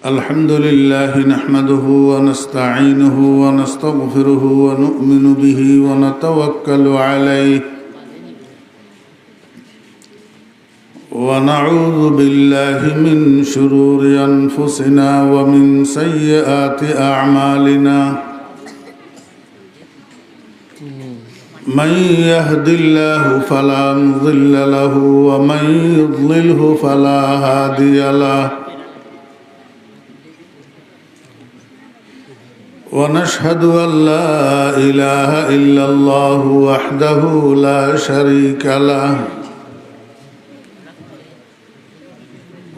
الحمد لله نحمده ونستعينه ونستغفره ونؤمن به ونتوكل عليه ونعوذ بالله من شرور أنفسنا ومن سيئات أعمالنا من يهد الله فلا مضل له ومن يضلله فلا هادي له ونشهد أن لا إله إلا الله وحده لا شريك له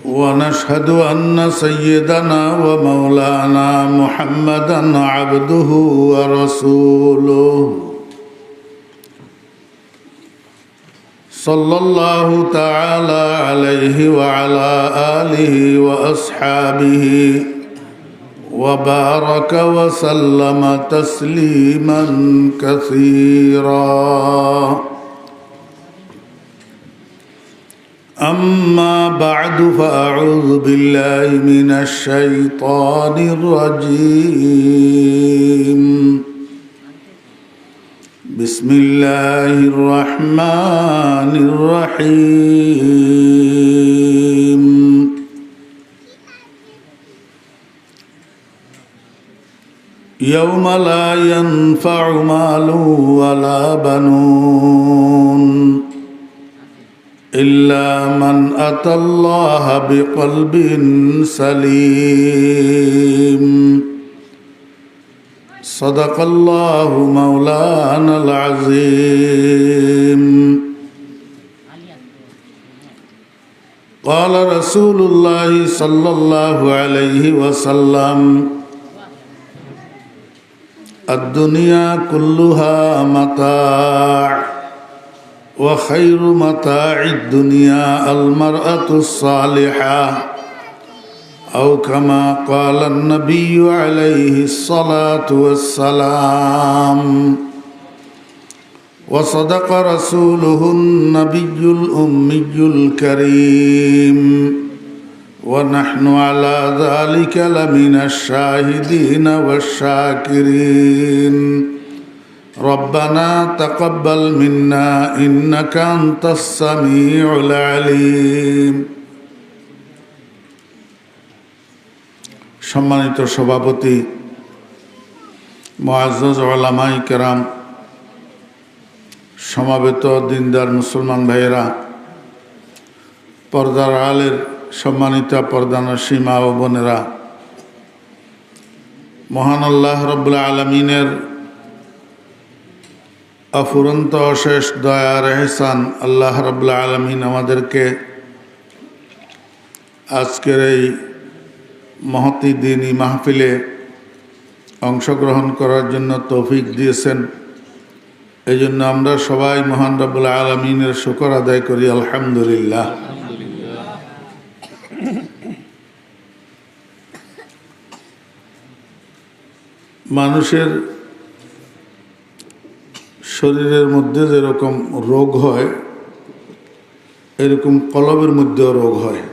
ونشهد أن سيدنا ومولانا محمدا عبده ورسوله صلى الله تعالى عليه وعلى آله وأصحابه وبارك وسلم تسليما كثيرا أما بعد فأعوذ بالله من الشيطان الرجيم بسم الله الرحمن الرحيم يوم لا ينفع مال ولا بنون إلا من أتى الله بقلب سليم صدق الله مولانا العظيم قال رسول الله صلى الله عليه وسلم الدنيا كلها متاع وخير متاع الدنيا المرأة الصالحة أو كما قال النبي عليه الصلاة والسلام وصدق رسوله النبي الأمي الكريم ونحن على ذلك لمن الشاهدين والشاكرين ربنا تقبل منا إنك أنت السميع العليم সম্মানিত সভাপতি মুআজ্জাজ উলামায়ে কেরাম সমাবেত দিনদার মুসলমান ভাইয়েরা পর্দার আড়ালের সম্মানিত পর্দানশী মা ও বোনেরা মহান আল্লাহ রাব্বুল আলামিনের অফুরন্ত অশেষ দয়ার এহসান আল্লাহ রাব্বুল আলামিন আমাদেরকে আজকের এই মহতী দিনী মাহফিলে অংশগ্রহণ করার জন্য তৌফিক দিয়েছেন। এই জন্য আমরা সবাই মহান রাব্বুল আলামিনের শুকর আদায় করি আলহামদুলিল্লাহ। মানুষের শরীরের মধ্যে যেরকম রোগ হয় এরকম কলবের মধ্যেও রোগ হয়।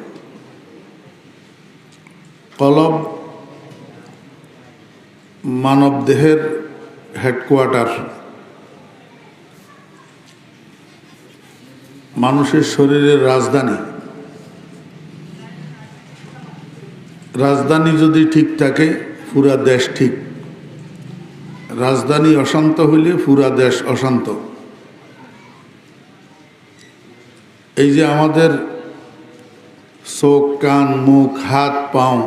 কলব মানব দেহের হেডকোয়ার্টার, মানুষের শরীরের রাজধানী। রাজধানী যদি ঠিক থাকে পুরা দেশ ঠিক, রাজধানী অশান্ত হইলে পুরা দেশ অশান্ত। এই যে আমাদের চোখ, কান, মুখ, হাত, পাও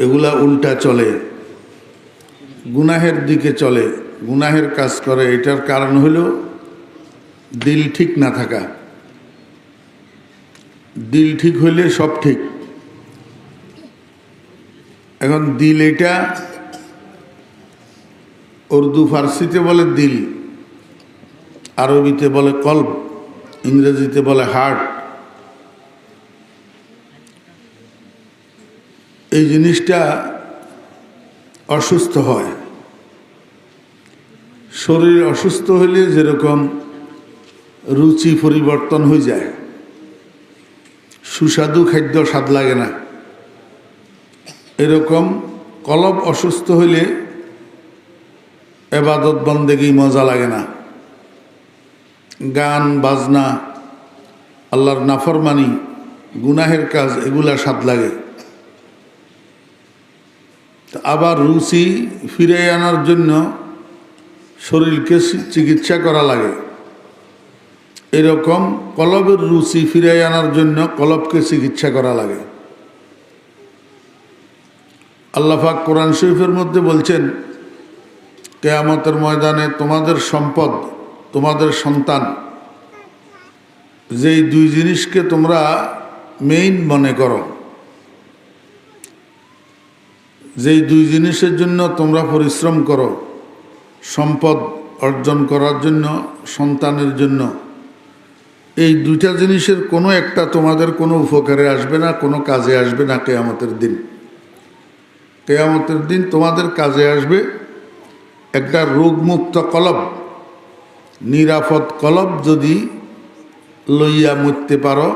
এগুলা উল্টা চলে, গুনাহের দিকে চলে, গুনাহের কাজ করে। এটার কারণ হইল দিল ঠিক না থাকা। দিল ঠিক হইলে সব ঠিক। এখন দিল, এটা উর্দু ফার্সিতে বলে দিল, আরবিতে বলে কলব, ইংরেজিতে বলে হার্ট। এই জিনিসটা অসুস্থ হয়। শরীর অসুস্থ হইলে যেরকম রুচি পরিবর্তন হয়ে যায়, সুস্বাদু খাদ্য স্বাদ লাগে না, এরকম কলব অসুস্থ হইলে এবাদত বন্দেগী মজা লাগে না। গান বাজনা, আল্লাহর নাফরমানি, গুনাহের কাজ, এগুলা স্বাদ লাগে। আবার রুচি ফিরে আনার জন্য শরীরকে চিকিৎসা করা লাগে। এরকম কলবের রুচি ফিরে আনার জন্য কলবকে চিকিৎসা করা লাগে। আল্লাহ পাক কোরআন শরীফের মধ্যে বলছেন, কিয়ামতের ময়দানে তোমাদের সম্পদ, তোমাদের সন্তান, যেই দুই জিনিসকে তোমরা মেইন মনে করো, যেই দুই জিনিসের জন্য তোমরা পরিশ্রম করো, সম্পদ অর্জন করার জন্য, সন্তানের জন্য, এই দুইটা জিনিসের কোনো একটা তোমাদের কোনো উপকারে আসবে না, কোনো কাজে আসবে না কিয়ামতের দিন। কিয়ামতের দিন তোমাদের কাজে আসবে একটা রোগমুক্ত কলব, নিরাপদ কলব যদি লইয়া মরতে পারো,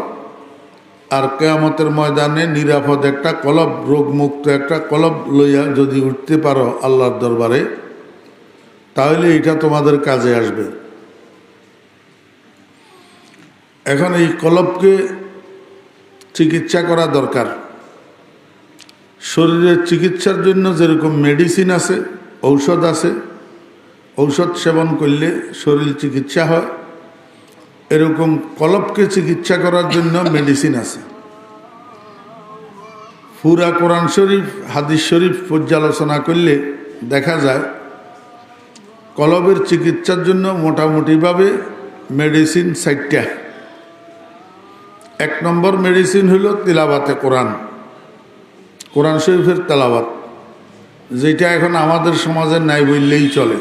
আর কিয়ামতের ময়দানে নিরাপদ একটা কলব, রোগমুক্ত একটা কলব লইয়া যদি উঠতে পারো আল্লাহর দরবারে, তাহলে এটা তোমাদের কাজে আসবে। এখন এই কলবকে চিকিৎসা করা দরকার। শরীরের চিকিৎসার জন্য যেরকম মেডিসিন আছে, ঔষধ আছে, ঔষধ সেবন করলে শরীর চিকিৎসা হয়, এরকম কলবকে চিকিৎসা করার জন্য মেডিসিন আছে। পুরা কোরআন শরীফ, হাদিস শরীফ পর্যালোচনা করলে দেখা যায় কলবের চিকিৎসার জন্য মোটামুটিভাবে মেডিসিন 4টা। 1 নম্বর মেডিসিন হলো তিলাওয়াতে কোরআন, কোরআন শরীফের তেলাওয়াত, যেটা এখন আমাদের সমাজে নাই বললেই চলে।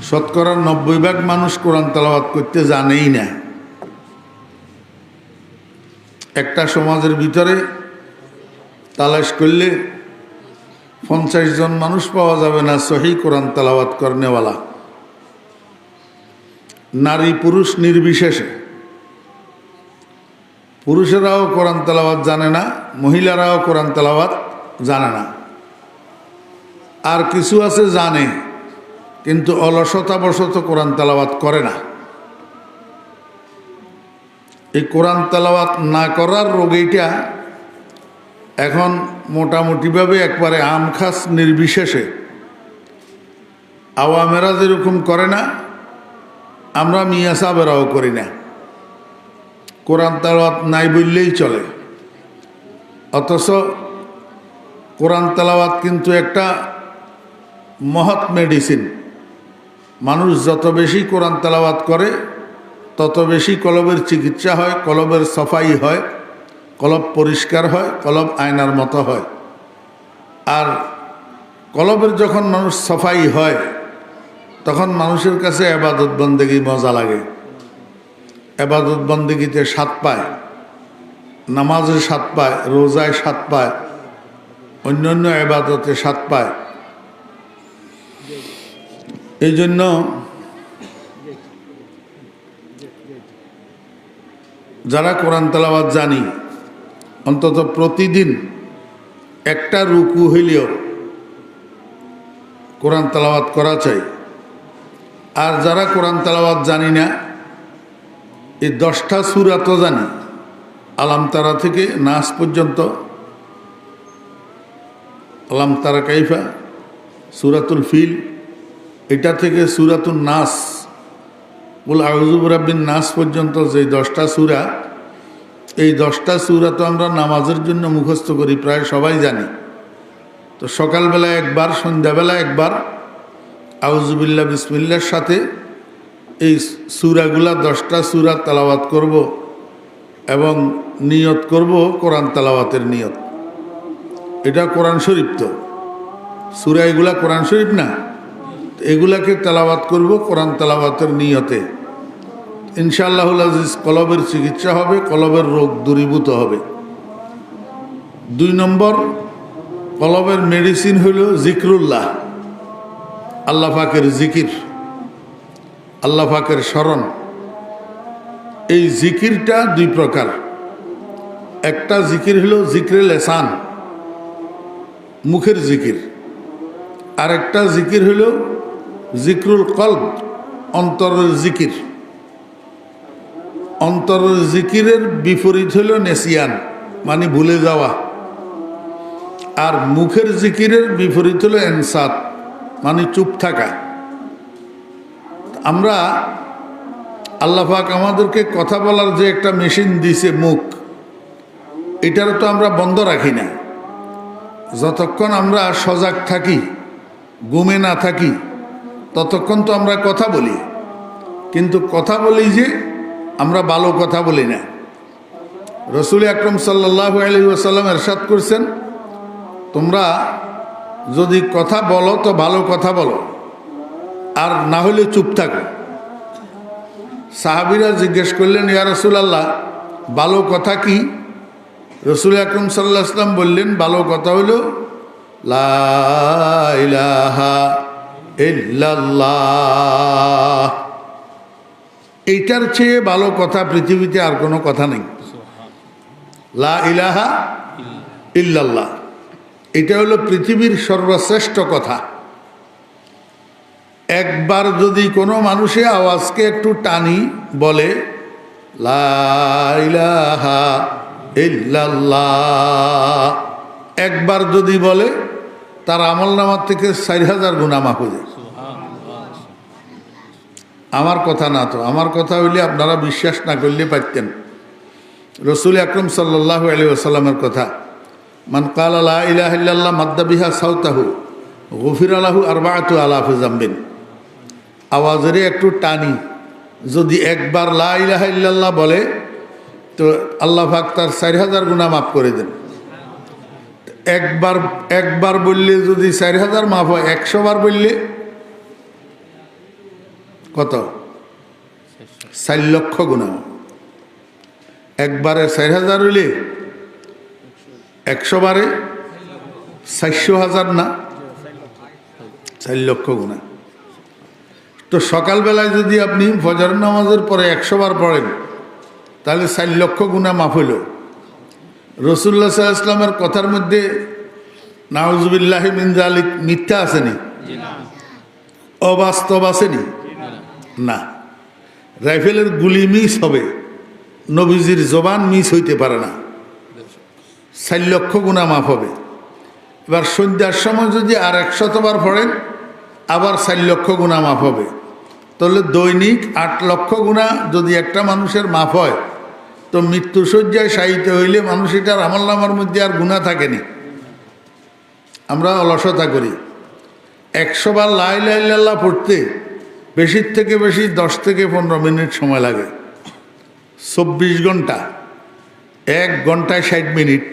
শতকরা 90% মানুষ কোরআন তেলাওয়াত করতে জানেই না। একটা সমাজের ভিতরে তালাশ করলে 50 জন মানুষ পাওয়া যাবে না সহি কোরআন তেলাওয়াত করনেওয়ালা, নারী পুরুষ নির্বিশেষে। পুরুষেরাও কোরআন তেলাওয়াত জানে না, মহিলারাও কোরআন তেলাওয়াত জানে না। আর কিছু আছে জানে, কিন্তু অলসতাবশত কোরআন তেলাওয়াত করে না। এই কোরআন তেলাওয়াত না করার রোগ এইটা এখন মোটামুটিভাবে একবারে আমখাস নির্বিশেষে, আওয়ামেরা যেরকম করে না, আমরা মিয়া সাহেবেরাও করি না। কোরআন তেলাওয়াত নাই বললেই চলে। অথচ কোরআন তেলাওয়াত কিন্তু একটা মহৎ মেডিসিন। মানুষ যত বেশি কোরআন তেলাওয়াত করে তত বেশি কলবের চিকিৎসা হয়, কলবের সাফাই হয়, কলব পরিষ্কার হয়, কলব আয়নার মতো হয়। আর কলবের যখন মানুষ সাফাই হয় তখন মানুষের কাছে ইবাদত বন্দেগী মজা লাগে। ইবাদত বন্দেগীতে স্বাদ পায়, নামাজে স্বাদ পায়, রোজায় স্বাদ পায়, অন্যান্য ইবাদতে স্বাদ পায়। এই জন্য যারা কোরআন তেলাওয়াত জানি, অন্তত প্রতিদিন একটা রুকু হইলেও কোরআন তেলাওয়াত করা চাই। আর যারা কোরআন তেলাওয়াত জানি না, এই 10টা সূরা তো জানি, আলাম তারা থেকে নাস পর্যন্ত, আলাম তারা কাইফা, সূরাতুল ফিল, এটা থেকে সূরাতুন নাস, কুল আউযু বিরাব্বিন নাস পর্যন্ত যে 10টা সূরা, এই 10টা সূরা তো আমরা নামাজের জন্য মুখস্থ করি, প্রায় সবাই জানি। তো সকালবেলা একবার, সন্ধ্যাবেলা একবার আউযুবিল্লাহ বিসমিল্লাহর সাথে এই সূরাগুলা 10টা সূরা তেলাওয়াত করব এবং নিয়ত করব কোরআন তেলাওয়াতের নিয়ত। এটা কোরআন শরীফ, তো সূরা এগুলা কোরআন শরীফ না, এগুলাকে তেলাওয়াত করব কোরআন তেলাওয়াতের নিয়তে। ইনশাআল্লাহুল আজিজ কলবের চিকিৎসা হবে, কলবের রোগ দূরীভূত হবে। 2 নম্বর কলবের মেডিসিন হইল জিক্রুল্লাহ, আল্লাহ পাকের জিকির, আল্লাহ পাকের স্মরণ। এই জিকিরটা 2 প্রকার। একটা জিকির হলো জিক্রে লেসান, মুখের জিকির। আরেকটা জিকির হইল জিক্রুল কলব, অন্তরের জিকির। অন্তরের জিকিরের বিপরীত হইল নেসিয়ান, মানে ভুলে যাওয়া। আর মুখের জিকিরের বিপরীত হলো এনসাত, মানে চুপ থাকা। আমরা আল্লাহ পাক আমাদেরকে কথা বলার যে একটা মেশিন দিছে মুখ, এটার তো আমরা বন্ধ রাখি না। যতক্ষণ আমরা সজাগ থাকি, ঘুমে না থাকি, ততক্ষণ তো আমরা কথা বলি। কিন্তু কথা বলি যে আমরা ভালো কথা বলি না। রসুল আকরম সাল্লাল্লাহু আলাইহি ওয়াসাল্লাম ইরশাদ করছেন, তোমরা যদি কথা বলো তো ভালো কথা বলো, আর না হলে চুপ থাকো। সাহাবীরা জিজ্ঞেস করলেন, ইয়া রাসূলুল্লাহ, ভালো কথা কি? রসুল আকরম সাল্লাল্লাহু আলাইহি ওয়াসাল্লাম বললেন, ভালো কথা হলো লা ইলাহা ইল্লাল্লাহ। এইটার চেয়ে ভালো কথা পৃথিবীতে আর কোনো কথা নেই। লা ইলাহা ইল্লাল্লাহ, এটা হলো পৃথিবীর সর্বশ্রেষ্ঠ কথা। একবার যদি কোনো মানুষে আওয়াজকে একটু টানি বলে লা ইলাহা ইল্লাল্লাহ, একবার যদি বলে, তার আমলনামার থেকে 4000 গুনাহ মাফ হয়ে যায়। আমার কথা না তো, আমার কথা হইলে আপনারা বিশ্বাস না করলে পারতেন। রসুল আকরম সাল্লাল্লাহু আলাইহি ওয়াসাল্লামের কথা, মান ক্বালা লা ইলাহা ইল্লাল্লাহ মাদ্দা বিহা সাওতাহু গুফিরা লাহু আরবাআতু আলাফি যামবিন। আওয়াজের একটু টানি যদি একবার লা ইলাহা ইল্লাল্লাহ বলে, তো আল্লাহ পাক তার 4000 গুনাহ মাফ করে দেন। একবার বললে যদি 4000 মাফ হয়, 100 বার বললে কত? 4 লক্ষ গুনাহ। একবারে 4000 হইলে 100 বারে 400,000 না, 4 লক্ষ গুনাহ। তো সকালবেলায় যদি আপনি ফজর নামাজের পরে 100 বার পড়েন, তাহলে 4 লক্ষ গুনাহ মাফ হইল। রাসূলুল্লাহ সাল্লাল্লাহু আলাইহি ওয়াসাল্লামের কথার মধ্যে নাউযুবিল্লাহি মিন যালিক মিথ্যা আসেনি? অবাস্তব আসেনি? না। রাইফেলের গুলি মিস হবে, নবীজির জবান মিস হইতে পারে না। 4 লক্ষ গুনাহ মাফ হবে। এবার সন্ধ্যার সময় যদি আর 100 বার পড়েন, আবার 4 লক্ষ গুনাহ মাফ হবে। তাহলে দৈনিক 8 লক্ষ গুনাহ যদি একটা মানুষের মাফ হয়, তো মৃত্যুশয্যায় শায়িত হইলে মানুষ এটার আমলনামার মধ্যে আর গুনাহ থাকেনি। আমরা অলসতা করি। 100 বার লা ইলাহা ইল্লাল্লাহ পড়তে বেশির থেকে বেশি 10 থেকে 15 মিনিট সময় লাগে। 24 ঘন্টা, 1 ঘন্টায় 60 মিনিট।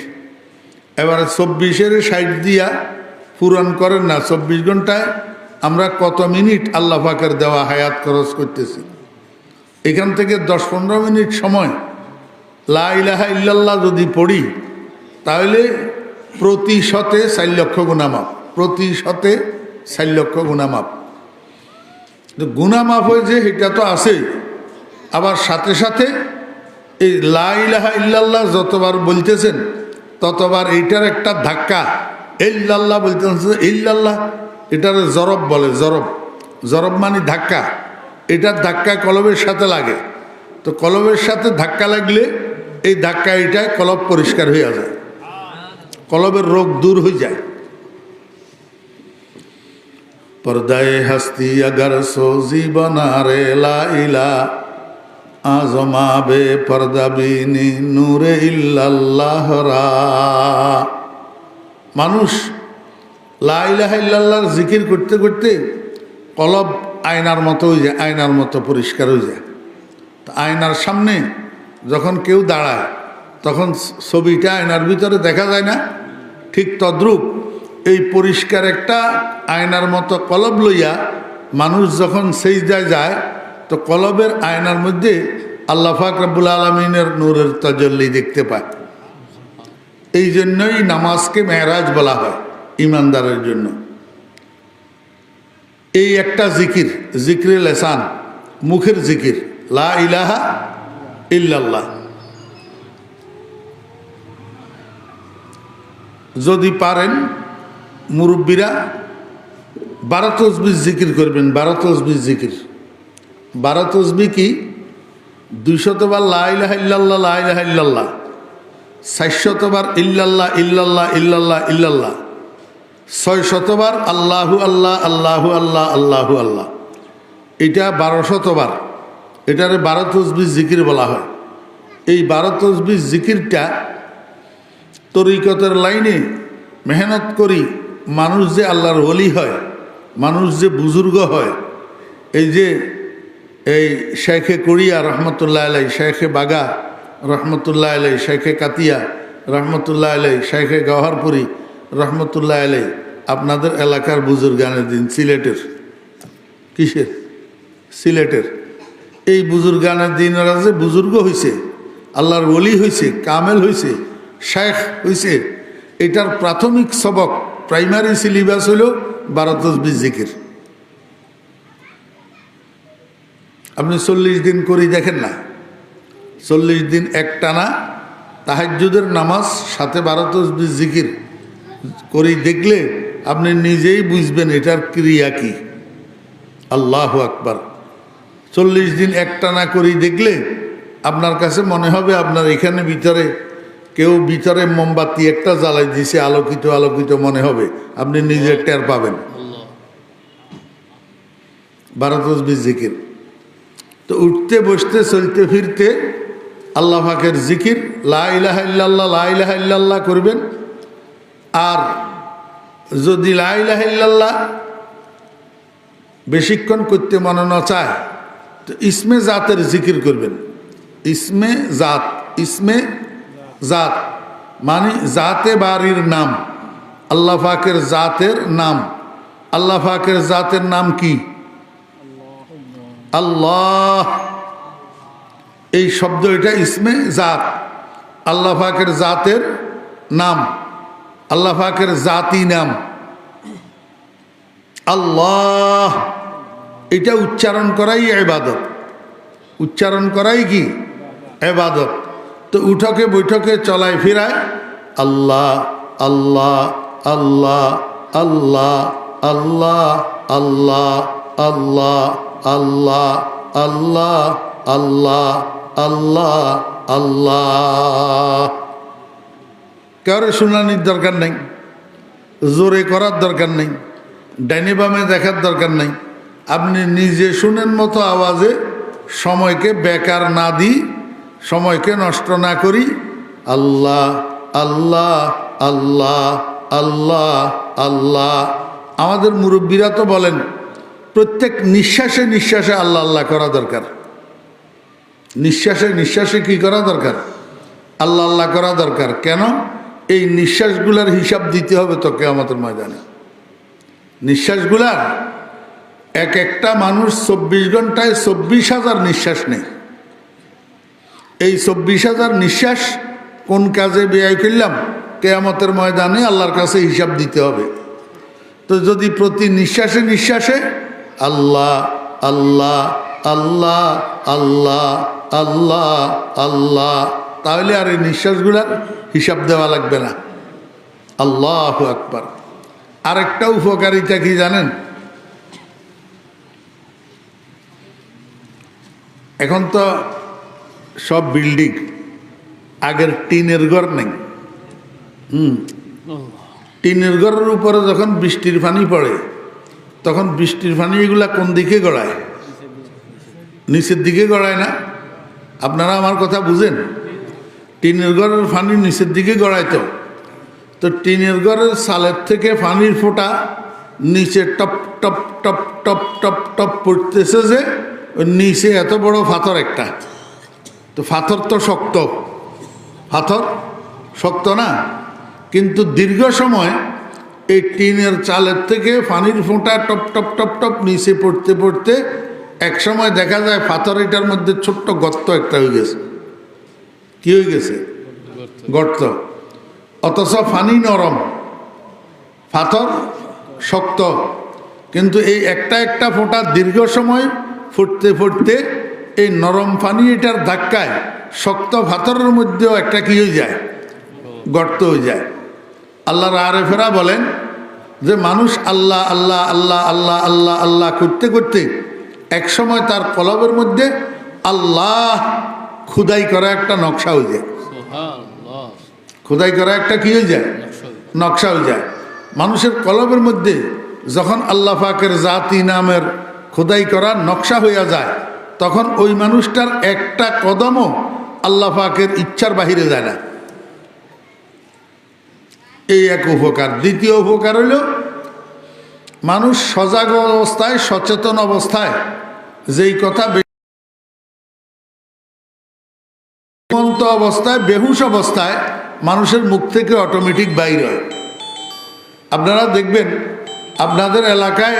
এবারে 24-এর 60 দিয়া পূরণ করেন না, 24 ঘন্টায় আমরা কত মিনিট আল্লাহ পাকের দেওয়া হায়াত খরচ করতেছি। এখান থেকে 10-15 মিনিট সময় লা ইলাহা ইল্লাল্লাহ যদি পড়ি, তাহলে প্রতি শতে 4 লক্ষ গুনাহ মাফ। প্রতি শতে 4 লক্ষ গুনাহ মাফ। গুনাহ মাফ হয়েছে এটা তো আছেই, আবার সাথে সাথে এই লা ইলাহা ইল্লাল্লাহ যতবার বলতেছেন ততবার এইটার একটা ধাক্কা, ইল্লাল্লাহ বলতেছেন, ইল্লাল্লাহ এটার জরব বলে। জরব মানে ধাক্কা। এটার ধাক্কা কলবের সাথে লাগে। তো কলবের সাথে ধাক্কা লাগলে এই ধাক্কা এটায় কলব পরিষ্কার হয়ে যায়, কলবের রোগ দূর হয়ে যায়। পর্দায়ে হস্তি अगर सोजी बना रे ला इला आजमाबे पर्दा बीनी नूरे इल्लल्लाह रा। মানুষ লা ইলাহা ইল্লাল্লাহর জিকির করতে করতে কলব আয়নার মতো হয়ে যায়, আয়নার মতো পরিষ্কার হয়ে যায়। তো আয়নার সামনে যখন কেউ দাঁড়ায়, তখন ছবিটা আয়নার ভিতরে দেখা যায় না? ঠিক তদ্রূপ এই পরিষ্কার একটা আয়নার মতো কলব লইয়া মানুষ যখন সিজদায় যায়, তো কলবের আয়নার মধ্যে আল্লাহ পাক রব্বুল আলামিনের নূরের তাজাল্লি দেখতে পায়। এই জন্যই নামাজকে মেরাজ বলা হয় ইমানদারের জন্য। এই একটা জিকির, জিক্রে লিসান, মুখের জিকির, লা ইলাহা ইল্লাল্লাহ। যদি পারেন মুরব্বীরা 12 তসবিহ জিকির করবেন। 12 তসবিহ জিকির। 12 তসবিহ কি? 200 বার লা ইলাহা ইল্লাল্লাহ লা ইলাহা ইল্লাল্লাহ, 400 বার ইল্লাল্লাহ ইল্লাল্লাহ ইল্লাল্লাহ ইল্লাল্লাহ, 600 বার আল্লাহু আল্লাহ আল্লাহু আল্লাহ আল্লাহু আল্লাহ। এটা 1200 বার। এটারে 12 তসবিহ জিকির বলা হয়। এই 12 তসবিহ জিকিরটা তরিকতের লাইনে মেহনত করি মানুষ যে আল্লাহর ওলি হয়, মানুষ যে বুজুর্গ হয়, এই যে এই শেখে কড়িয়া রহমতুল্লাহ আলাই, শেখে বাগা রহমতুল্লাহ আলাই, শেখে কাতিয়া রহমতুল্লাহ আলাই, শেখে গওহারপুরি রহমতুল্লাহ আলাই, আপনাদের এলাকার বুজুর্গানের দিন, সিলেটের। কিসের? সিলেটের। এই বুজুর্গানের দিন ওরা যে বুজুর্গ হয়েছে, আল্লাহর ওলি হয়েছে, কামেল হয়েছে, শেখ হয়েছে, এটার প্রাথমিক সবক, প্রাইমারি সিলেবাস হইল 12 তসবিহ জিকির। আপনি 40 দিন করি দেখেন না, 40 দিন একটানা তাহাজ্জুদের নামাজ সাথে 12 তসবিহ জিকির করি দেখলে আপনি নিজেই বুঝবেন এটার ক্রিয়া কি। আল্লাহু আকবার। 40 দিন একটানা করি দেখলে আপনার কাছে মনে হবে আপনার এখানে ভিতরে কেউ ভিতরে মোমবাতি একটা জ্বালাই দিছে, আলোকিত আলোকিত মনে হবে, আপনি নিজে টের পাবেন। 12 তসবিহ জিকির। তো উঠতে বসতে চলতে ফিরতে আল্লাহ পাকের জিকির লা ইলাহা ইল্লাল্লাহ লা ইলাহা ইল্লাল্লাহ করবেন। আর যদি লা ইলাহা ইল্লাল্লাহ বেশিক্ষণ করতে মনে না চায় তো ইসমে জাতের জিকির করবেন। ইসমে জাত, ইসমে জাত মানে জাতে বাড়ির নাম, আল্লাহ পাকের জাতের নাম। আল্লাহ পাকের জাতের নাম কি? আল্লাহ। এই শব্দ এটা ইসমে জাত, আল্লাহ পাকের জাতের নাম, আল্লাহ পাকের জাতি নাম আল্লাহ। এটা উচ্চারণ করাই ইবাদত, উচ্চারণ করাই কি? ইবাদত। তো উঠকে বৈঠকে চলায় ফিরায় আল্লাহ আল্লাহ আল্লাহ আল্লাহ আল্লাহ আল্লাহ আল্লাহ আল্লাহ আল্লাহ আল্লাহ আল্লাহ আল্লাহ। কারো শুনানির দরকার নেই, জোরে করার দরকার নেই, ডাইনে বামে দেখার দরকার নেই। আপনি নিজে শুনেন মতো আওয়াজে সময়কে বেকার না দিই, সময়কে নষ্ট না করি আল্লাহ আল্লাহ আল্লাহ আল্লাহ আল্লাহ। আমাদের মুরব্বীরা তো বলেন প্রত্যেক নিঃশ্বাসে নিঃশ্বাসে আল্লাহ আল্লাহ করা দরকার। নিঃশ্বাসে নিঃশ্বাসে কি করা দরকার? আল্লাহ আল্লাহ করা দরকার। কেন? এই নিঃশ্বাসগুলার হিসাব দিতে হবে তো কিয়ামতের ময়দানে। নিঃশ্বাসগুলার এক একটা মানুষ 24 ঘন্টায় 24,000 নিঃশ্বাস নেই। এই 24,000 নিঃশ্বাস কোন কাজে ব্যয় করলাম কিয়ামতের ময়দানে আল্লাহর কাছে হিসাব দিতে হবে। তো যদি প্রতি নিঃশ্বাসে নিঃশ্বাসে আল্লাহ আল্লাহ আল্লাহ আল্লাহ আল্লাহ আল্লাহ, তাহলে আর এই নিঃশ্বাসগুলার হিসাব দেওয়া লাগবে না। আল্লাহু আকবার। আরেকটা উপকারিতা কি জানেন? এখন তো সব বিল্ডিং, আগের টিনের ঘর নেই। টিনের ঘরের উপরে যখন বৃষ্টির পানি পড়ে তখন বৃষ্টির পানি এগুলা কোন দিকে গড়ায়? নিচের দিকে গড়ায় না? আপনারা আমার কথা বুঝেন? টিনের ঘরের পানি নিচের দিকে গড়ায়। তো টিনের ঘরের সালের থেকে পানির ফোঁটা নিচে top top top top top top পড়তেছে, যে ওই নিচে এত বড় পাথর একটা। তো পাথর তো শক্ত, পাথর শক্ত না, কিন্তু দীর্ঘ সময় এই টিনের চালের থেকে পানির ফোঁটা টপ টপ টপ টপ নিচে পড়তে পড়তে এক সময় দেখা যায় পাথর এটার মধ্যে ছোট্ট গর্ত একটা হয়ে গেছে। কি হয়ে গেছে? গর্ত। অথচ পানি নরম, পাথর শক্ত, কিন্তু এই একটা একটা ফোঁটা দীর্ঘ সময় ফুটতে ফুটতে এই নরম পানি এটার ধাক্কায় শক্ত পাথরের মধ্যেও একটা কি হয়ে যায়? গর্ত হয়ে যায়। আল্লাহর আরেফেরা বলেন যে মানুষ আল্লাহ আল্লাহ আল্লাহ আল্লাহ আল্লাহ আল্লাহ করতে করতে এক সময় তার কলবের মধ্যে আল্লাহ খুদাই করা একটা নকশা হয়ে যায়। খোদাই করা একটা কি হয়ে যায়? নকশা হয়ে যায়। মানুষের কলবের মধ্যে যখন আল্লাহ পাকের জাতি নামের খোদাই করা নকশা হইয়া যায়, তখন ওই মানুষটার একটা কদমও আল্লাহ পাকের ইচ্ছার বাহিরে যায় না। এই এক উপকার। দ্বিতীয় উপকার হইল মানুষ সজাগ অবস্থায়, সচেতন অবস্থায় যেই কথা অবস্থায়, বেহুশ অবস্থায় মানুষের মুখ থেকে অটোমেটিক বাইর হয়। আপনারা দেখবেন আপনাদের এলাকায়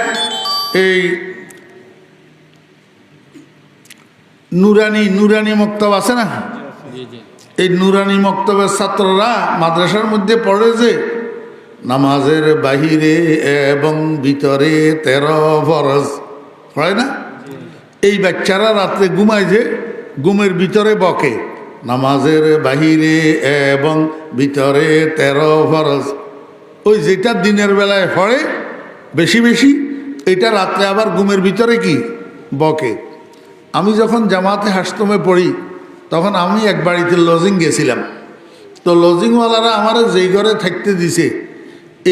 এই নুরানি মক্তব আছে না? এই নুরানি মক্তবের ছাত্ররা মাদ্রাসার মধ্যে পড়ে যে নামাজের বাহিরে এবং ভিতরে 13 ফরজ হয় না? এই বাচ্চারা রাত্রে ঘুমায় যে ঘুমের ভিতরে বকে নামাজের বাহিরে এবং ভিতরে 13 ফরজ। ওই যেটা দিনের বেলায় পড়ে বেশি বেশি, এটা রাত্রে আবার ঘুমের ভিতরে কি বকে। আমি যখন জামাতে হাসতমে পড়ি তখন আমি এক বাড়িতে লজিং গেছিলাম। তো লজিংওয়ালারা আমার যেই ঘরে থাকতে দিছে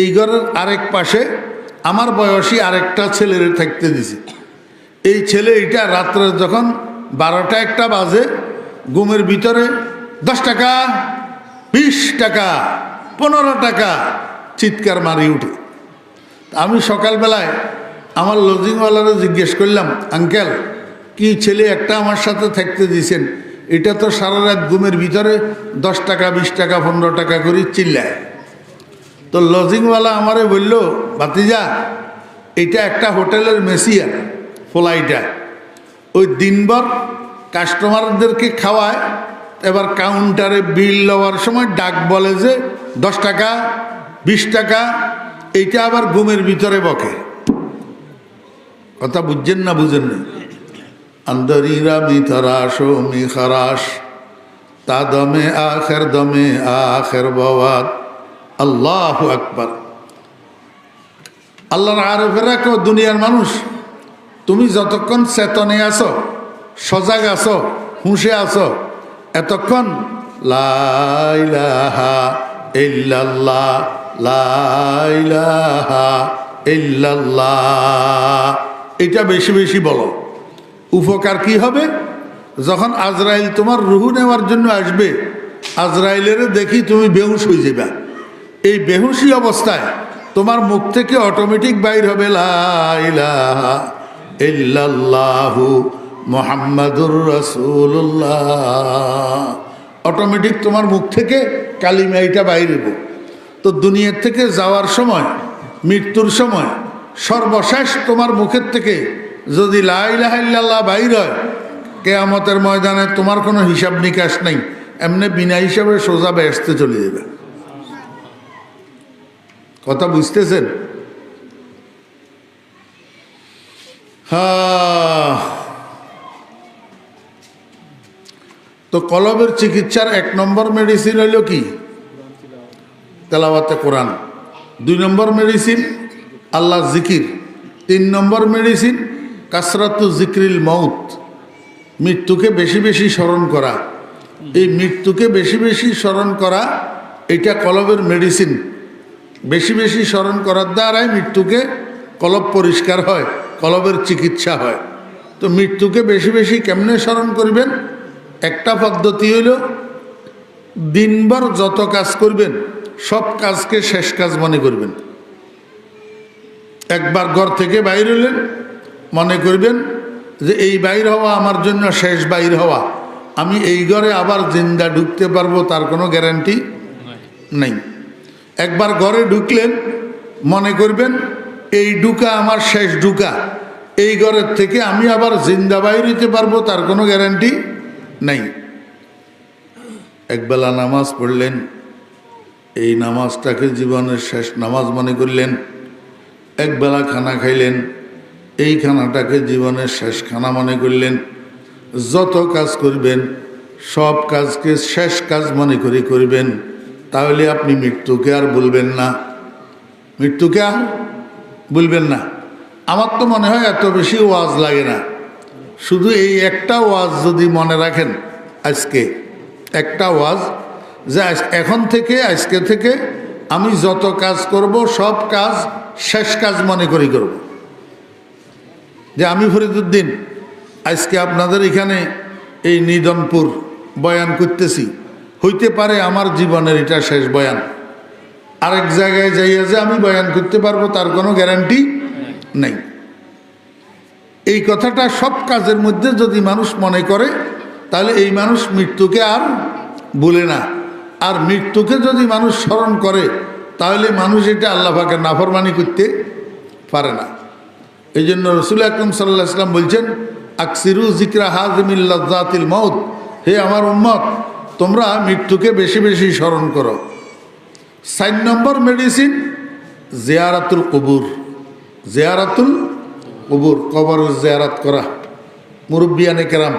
এই ঘরের আরেক পাশে আমার বয়সী আরেকটা ছেলের থাকতে দিছে। এই ছেলে এটা রাত্রে যখন 12টা-1টা বাজে ঘুমের ভিতরে 10 টাকা, 20 টাকা, 15 টাকা চিৎকার মারি উঠে। আমি সকালবেলায় আমার লজিংওয়ালারা জিজ্ঞেস করলাম, আঙ্কেল কি ছেলে একটা আমার সাথে থাকতে দিয়েছেন, এটা তো সারা রাত ঘুমের ভিতরে 10 টাকা, 20 টাকা, 15 টাকা করে চিল্লায়। তো লজিংওয়ালা আমারে বলল, ভাতিজা এটা একটা হোটেলের মেসিয়ার ফ্লাইটা, ওই দিনভর কাস্টমারদেরকে খাওয়ায়, এবার কাউন্টারে বিল দেওয়ার সময় ডাক বলে যে 10 টাকা, 20 টাকা, এইটা আবার ঘুমের ভিতরে বকে। কথা বুঝছেন না বুঝেন না? अंदरीरा मी तराशो मी खराश ता दमे आखिर बवाद अल्लाह আকবার। আল্লাহর আরেফেরা কেউ দুনিয়ার মানুষ, তুমি যতক্ষণ চেতনে আছো, সজাগ আছো, হুঁশে আছো, এতক্ষণ লা ইলাহা ইল্লাল্লাহ লা ইলাহা ইল্লাল্লাহ এটা বেশি বেশি বলো। উপকার কি হবে? যখন আজরাইল তোমার রুহু নেওয়ার জন্য আসবে, আজরাইলের দেখি তুমি বেহুশ হয়ে যাবে। এই বেহুশি অবস্থায় তোমার মুখ থেকে অটোমেটিক বাইর হবে লা ইলাহা ইল্লাল্লাহু মুহাম্মাদুর রাসূলুল্লাহ। অটোমেটিক তোমার মুখ থেকে কালিমা এটা বাইর হবে। তো দুনিয়ার থেকে যাওয়ার সময়, মৃত্যুর সময় সর্বশেষ তোমার মুখের থেকে যদি লা ইলাহা ইল্লাল্লাহ বাইর হয়, কিয়ামতের ময়দানে তোমার কোনো হিসাব নিকাশ নেই, এমনি বিনা হিসাবে সোজা বেহেশতে চলে যাবে। কথা বুঝতেছেন? হ্যাঁ। তো কলবের চিকিৎসার 1 নম্বর মেডিসিন হইল কি? তেলাওয়াতে কোরআন। 2 নম্বর মেডিসিন আল্লাহ জিকির। 3 নম্বর মেডিসিন কাসরাতু জিক্রিল মৌত, মৃত্যুকে বেশি বেশি স্মরণ করা। এই মৃত্যুকে বেশি বেশি স্মরণ করা এটা কলবের মেডিসিন। বেশি বেশি স্মরণ করার দ্বারাই মৃত্যুকে কলব পরিষ্কার হয়, কলবের চিকিৎসা হয়। তো মৃত্যুকে বেশি বেশি কেমনে স্মরণ করবেন? একটা পদ্ধতি হইল দিনভর যত কাজ করবেন সব কাজকে শেষ কাজ মনে করবেন। একবার ঘর থেকে বাইর হলেন, মনে করবেন যে এই বাইর হওয়া আমার জন্য শেষ বাইর হওয়া, আমি এই ঘরে আবার জিন্দা ঢুকতে পারবো তার কোনো গ্যারান্টি নেই। একবার ঘরে ঢুকলেন, মনে করবেন এই ঢুকা আমার শেষ ঢুকা, এই ঘরের থেকে আমি আবার জিন্দা বাইর হইতে পারবো তার কোনো গ্যারান্টি নেই। একবেলা নামাজ পড়লেন, এই নামাজটাকে জীবনের শেষ নামাজ মনে করলেন। একবেলা খানা খাইলেন, এই খানাটাকে জীবনের শেষ খানা মনে করলেন। যত কাজ করবেন সব কাজকে শেষ কাজ মনে করে করবেন, তাহলে আপনি মৃত্যুকে আর বলবেন না। মৃত্যুকে আর বলবেন না। আমার তো মনে হয় এত বেশি ওয়াজ লাগে না, শুধু এই একটা ওয়াজ যদি মনে রাখেন, আজকে একটা ওয়াজ, যে এখন থেকে আজকে থেকে আমি যত কাজ করব সব কাজ শেষ কাজ মনে করি করব। যে আমি ফরিদুদ্দিন আজকে আপনাদের এখানে এই নিদনপুর বয়ান করতেছি, হইতে পারে আমার জীবনের এটা শেষ বয়ান, আরেক জায়গায় যাইয়া যে আমি বয়ান করতে পারবো তার কোনো গ্যারান্টি নেই। এই কথাটা সব কাজের মধ্যে যদি মানুষ মনে করে, তাহলে এই মানুষ মৃত্যুকে আর ভুলে না। আর মৃত্যুকে যদি মানুষ স্মরণ করে, তাহলে মানুষ এটা আল্লাহ পাকের নাফরমানি করতে পারে না। এই জন্য রসুল আকরম সাল্লাল্লাহু আলাইহি ওয়াসাল্লাম বলছেন, আকসিরু যিকরা হাযিমিল লাযযাতিল মাউত, হে আমার উম্মত, তোমরা মৃত্যুকে বেশি বেশি স্মরণ করো। 4 নম্বর মেডিসিন জিয়ারাতুল কবুর। জিয়ারাতুল কবুর, কবর জিয়ারাত করা। মুরব্বিয়ানে কেরাম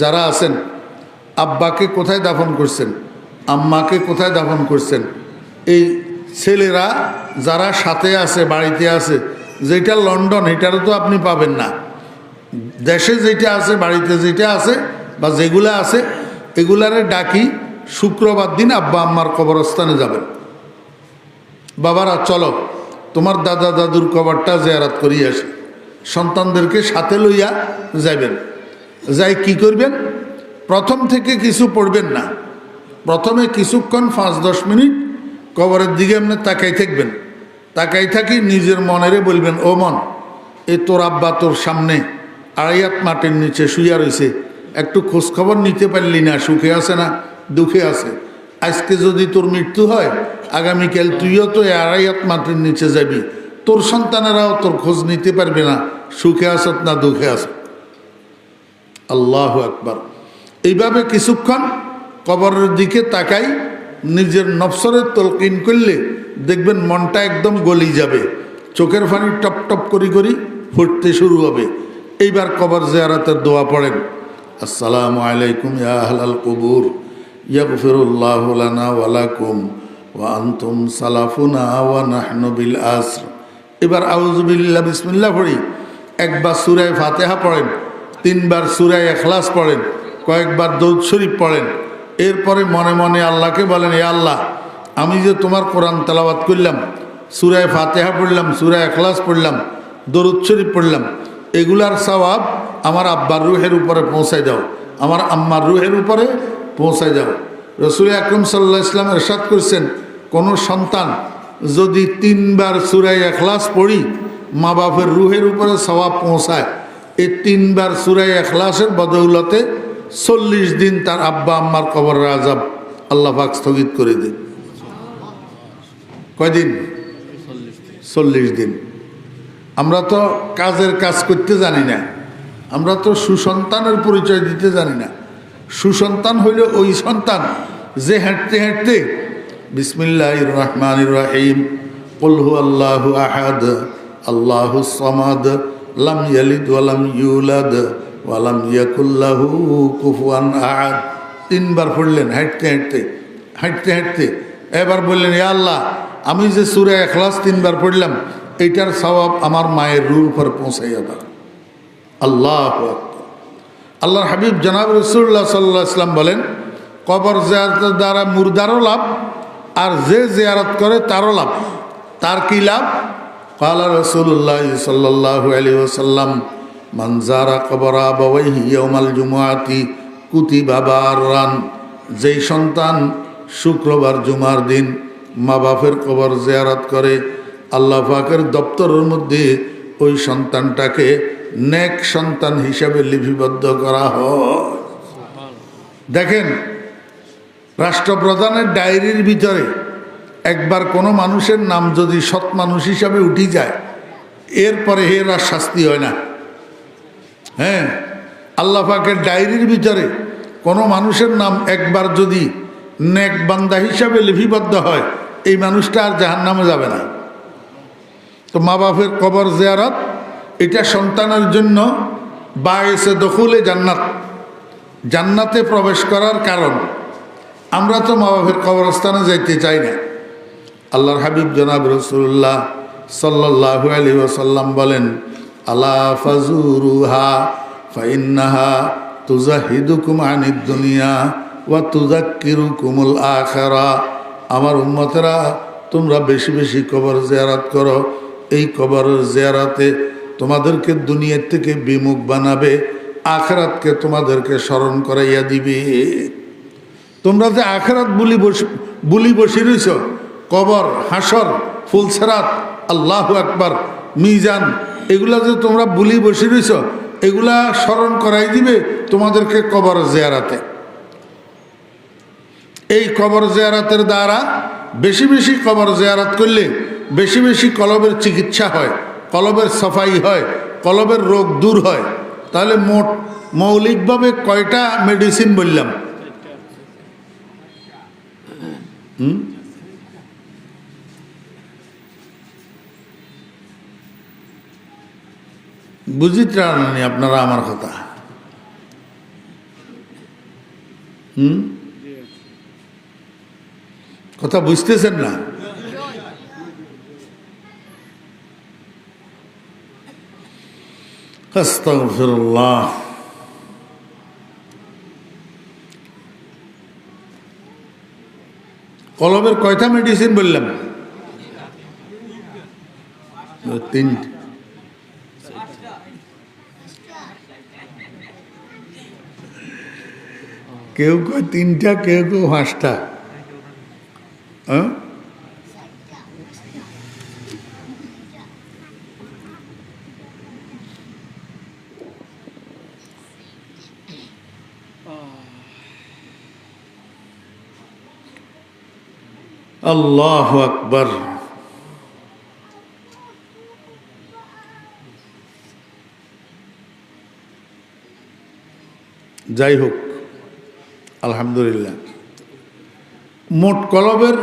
যারা আছেন, আব্বাকে কোথায় দাফন করছেন, আম্মাকে কোথায় দাফন করছেন, এই ছেলেরা যারা সাথে আছে, বাড়িতে আছে, যেটা লন্ডন এটারও তো আপনি পাবেন না। দেশে যেটা আছে, বাড়িতে যেটা আছে বা যেগুলা আছে, এগুলারে ডাকি শুক্রবার দিন আব্বা আম্মার কবরস্থানে যাবেন। বাবারা চলো তোমার দাদা দাদুর কবরটা জিয়ারত করিয়ে আসি। সন্তানদেরকে সাথে লইয়া যাইবেন। যাই কি করবেন, প্রথম থেকে কিছু পড়বেন না, প্রথমে কিছুক্ষণ 5-10 মিনিট কবরের দিকে এমনি তাকাই থাকবেন। তাকাই থাকি নিজের মনেরে বলবেন, ও মন, এ তোর আব্বা তোর সামনে আড়াইয়াত মাটির নিচে শুইয়া রয়েছে, একটু খোঁজখবর নিতে পারলি না, সুখে আছে না দুঃখে আছে। আজকে যদি তোর মৃত্যু হয়, আগামীকাল তুইও তো আড়াইয়াত মাটির নিচে যাবি, তোর সন্তানেরাও তোর খোঁজ নিতে পারবে না, সুখে আসত না দুঃখে আসত। আল্লাহু আকবার। এইভাবে কিছুক্ষণ কবরের দিকে তাকাই নিজের নফসরে তলকিন করলে দেখবেন মনটা একদম গলি যাবে, চোখের পানি টপ টপ করি করি ফুটতে শুরু হবে। এইবার কবর জিয়ারতের দোয়া পড়েন, আসসালামু আলাইকুম ইয়া আহলাল কুবুর ইয়াগফিরুল্লাহু লানা ওয়া লাকুম ওয়া আনতুম সালাফুনা ওয়া নাহনু বিল আসর। এবার আউযু বিল্লাহ বিসমিল্লাহ পড়ি, একবার সূরা ফাতিহা পড়েন, 3 বার সূরা ইখলাস পড়েন, কয়েকবার দরুদ শরীফ পড়েন। এরপরে মনে মনে আল্লাহকে বলেন, হে আল্লাহ, আমি যে তোমার কোরআন তেলাওয়াত করলাম, সূরা ফাতিহা পড়লাম, সূরা ইখলাস পড়লাম, দরুদ শরীফ পড়লাম, এগুলার সওয়াব আমার আব্বার রুহের উপরে পৌঁছায় দাও, আমার আম্মার রুহের উপরে পৌঁছায় দাও। রাসূল আকরাম সাল্লাল্লাহু আলাইহি ওয়াসাল্লাম ইরশাদ করেছেন, কোনো সন্তান যদি 3 বার সূরা ইখলাস পড়ি মা বাপের রুহের উপরে সওয়াব পৌঁছায়, এই 3 বার সূরা ইখলাসের বদৌলতে 40 দিন তার আব্বা আম্মার কবরের আযাব আল্লাহ পাক স্থগিত করে দেন। কয়দিন? 40 দিন। আমরা তো কাজের কাজ করতে জানি না, আমরা তো সুসন্তানের পরিচয় দিতে জানি না। সুসন্তান হইল ওই সন্তান যে হাঁটতে হাঁটতে বিসমিল্লাহির রহমানির রহিম কুল হুয়াল্লাহু আহাদ আল্লাহুস সামাদ লাম ইয়ালিদ ওয়া লাম ইউলাদ ওয়া লাম ইয়াকুল লাহু কুফুয়ান আহাদ 3 বার পড়লেন হাঁটতে হাঁটতে হাঁটতে হাঁটতে। এবার বললেন, হে আল্লাহ, আমি যে সূরা ইখলাস 3 বার পড়লাম, এইটার সওয়াব আমার মায়ের রুর উপর পৌঁছাইয়া দাও। আল্লাহু আকবার। আল্লাহর হাবিব জনাব রাসূলুল্লাহ সাল্লাল্লাহু আলাইহি ওয়াসাল্লাম বলেন, কবর জিয়ারতের দ্বারা মুর্দারও লাভ, আর যে জিয়ারত করে তারও লাভ। তার কি লাভ? ক্বালা রাসূলুল্লাহ সাল্লাল্লাহু আলাইহি ওয়াসাল্লাম, মান যারা কবরা আবাওয়াইহি ইয়াউমাল জুমআতি কুতিবা বাররান। যেই সন্তান শুক্রবার জুমার দিন মা বাপের কবর জিয়ারত করে, আল্লাহ পাকের দপ্তরের মধ্যে ওই সন্তানটাকে নেক সন্তান হিসাবে লিপিবদ্ধ করা হয়। দেখেন, রাষ্ট্রপ্রধানের ডায়েরির ভিতরে একবার কোনো মানুষের নাম যদি সৎ মানুষ হিসাবে উঠে যায়, এরপরে এর আর শাস্তি হয় না। হ্যাঁ, আল্লাহ পাকের ডায়েরির ভিতরে কোনো মানুষের নাম একবার যদি নেক বান্দা হিসাবে লিপিবদ্ধ হয়, এই মানুষটা আর জাহান্নামে যাবে না। তো মা বাপের কবর জিয়ারত এটা সন্তানের জন্য বায়েসে দখুলে জান্নাত, জান্নাতে প্রবেশ করার কারণ। আমরা তো মা বাপের কবরস্থানে যাইতে চাই না। আল্লাহর হাবিব জনাব রাসূলুল্লাহ সাল্লাল্লাহু আলাইহি ওয়াসাল্লাম বলেন, আলা ফাজুরুহা ফাইন্নাহা তুজাহিদুকুম আনিদ দুনিয়া ওয়া তুযাক্কিরুকুমুল আখিরা। আমার উম্মতেরা, তোমরা বেশি বেশি কবর জিয়ারত করো। এই কবরের জিয়ারতে তোমাদেরকে দুনিয়ার থেকে বিমুখ বানাবে, আখিরাতকে তোমাদেরকে স্মরণ করাইয়া দিবে। তোমরা যে আখিরাত বুলি বসে রইছ, কবর, হাসর, ফুলসেরাত, আল্লাহু আকবার, মিজান, এগুলা যে তোমরা বুলি বসে রইছ, এগুলা স্মরণ করাই দিবে তোমাদেরকে কবর জিয়ারাতে। এই কবর জিয়ারাতের দ্বারা বেশি বেশি কবর জিয়ারাত করলে বেশি বেশি কলবের চিকিৎসা হয়, কলবের সাফাই হয়, কলবের রোগ দূর হয়। তাহলে মৌলিকভাবে কয়টা মেডিসিন বললাম? বুঝিতে পারেননি আপনারা আমার কথা? কথা বুঝতেছেন না? আস্তাগফিরুল্লাহ। কলবের কয়টা মেডিসিন বললাম? তিনটা। কেউ কয় তিনটা, কেউ কেউ 5টা। আল্লাহু আকবার। যাই হোক, আলহামদুলিল্লাহ। মোট কলবের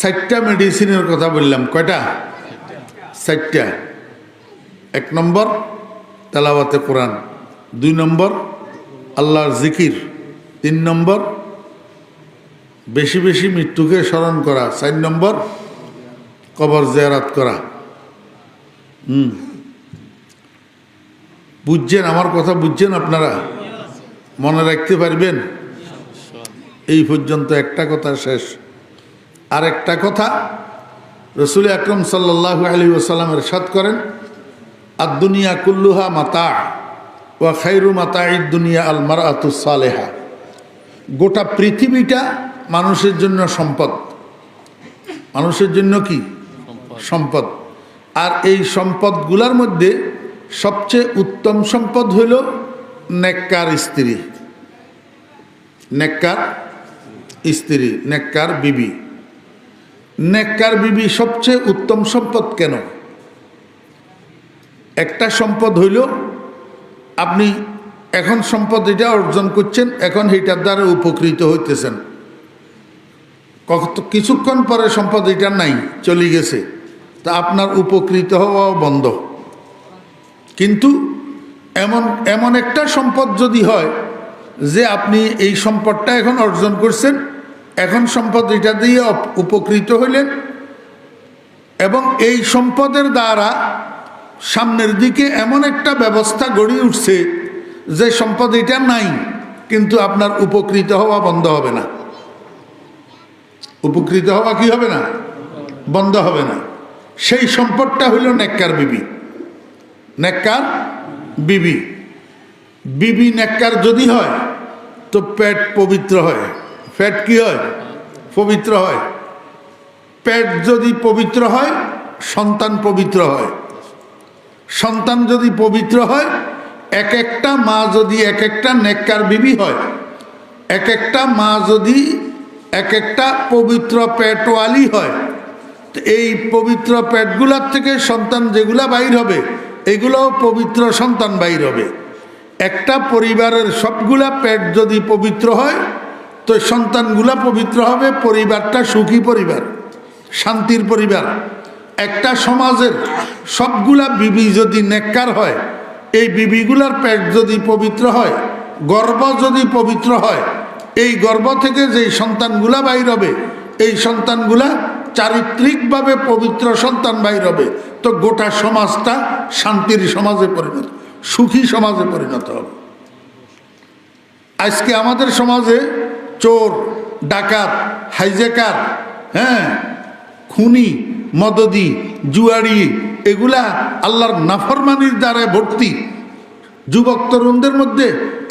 4টা মেডিসিনের কথা বললাম। কয়টা? 4টা। 1 নম্বর তেলাওয়াতে কোরআন, 2 নম্বর আল্লাহর জিকির, 3 নম্বর বেশি বেশি মৃত্যুকে স্মরণ করা, 4 নম্বর কবর জিয়ারত করা। বুঝছেন আমার কথা? বুঝছেন আপনারা? মনে রাখতে পারবেন? এই পর্যন্ত একটা কথা শেষ। আর একটা কথা, রাসূল আকরাম সাল্লাল্লাহু আলাইহি ওয়াসাল্লাম ইরশাদ করেন, আদ-দুনিয়া কুল্লুহা মাতা ওয়া খায়রু মাতাঈদ দুনিয়া আল মারআতুস সালেহা। গোটা পৃথিবীটা মানুষের জন্য সম্পদ। মানুষের জন্য কি? সম্পদ। আর এই সম্পদগুলোর মধ্যে সবচেয়ে উত্তম সম্পদ হইল নেককার স্ত্রী, নেককার স্ত্রী, নেককার বিবি। নেককার বিবি সবচেয়ে উত্তম সম্পদ। কেন? একটা সম্পদ হইল আপনি এখন সম্পদ এটা অর্জন করছেন, এখন এইটার দ্বারা উপকৃত হইতেছেন, কিছুক্ষণ পরে সম্পদ এটা নাই, চলে গেছে, তা আপনার উপকৃত হওয়াও বন্ধ। কিন্তু এমন একটা সম্পদ যদি হয় যে আপনি এই সম্পদটা এখন অর্জন করছেন, এখন সম্পদ এটা দিয়ে উপকৃত হইলেন, এবং এই সম্পদের দ্বারা সামনের দিকে এমন একটা ব্যবস্থা গড়ে উঠছে যে সম্পদ এটা নাই, কিন্তু আপনার উপকৃত হওয়া বন্ধ হবে না। উপকৃত হওয়া কি হবে না? বন্ধ হবে না। সেই সম্পদটা হইল নেককার বিবি। নেককার বিবি। বিবি নেককার যদি হয় তো পেট পবিত্র হয়। পেট কি হয়? পবিত্র হয়। পেট যদি পবিত্র হয়, সন্তান পবিত্র হয়। সন্তান যদি পবিত্র হয়, এক একটা মা যদি এক একটা নেককার বিবি হয়, এক একটা মা যদি এক একটা পবিত্র পেটওয়ালি হয়, এই পবিত্র পেটগুলার থেকে সন্তান যেগুলা বাইর হবে, এগুলোও পবিত্র সন্তান বাইর হবে। একটা পরিবারের সবগুলা পেট যদি পবিত্র হয় তো সন্তানগুলা পবিত্র হবে, পরিবারটা সুখী পরিবার, শান্তির পরিবার। একটা সমাজের সবগুলা বিবি যদি নেককার হয়, এই বিবিগুলার পেট যদি পবিত্র হয়, গর্ভ যদি পবিত্র হয়, এই গর্ভ থেকে যেই সন্তানগুলা বাইর হবে, এই সন্তানগুলা চারিত্রিকভাবে পবিত্র সন্তান বাইর হবে, তো গোটা সমাজটা শান্তির সমাজে পরিণত, সুখী সমাজে পরিণত হবে। আজকে আমাদের সমাজে চোর, ডাকাত, হাইজ্যাকার, খুনি, মদদি, জুয়ারি, এগুলা আল্লাহর নাফরমানির দ্বারা ভর্তি। যুবক তরুণদের মধ্যে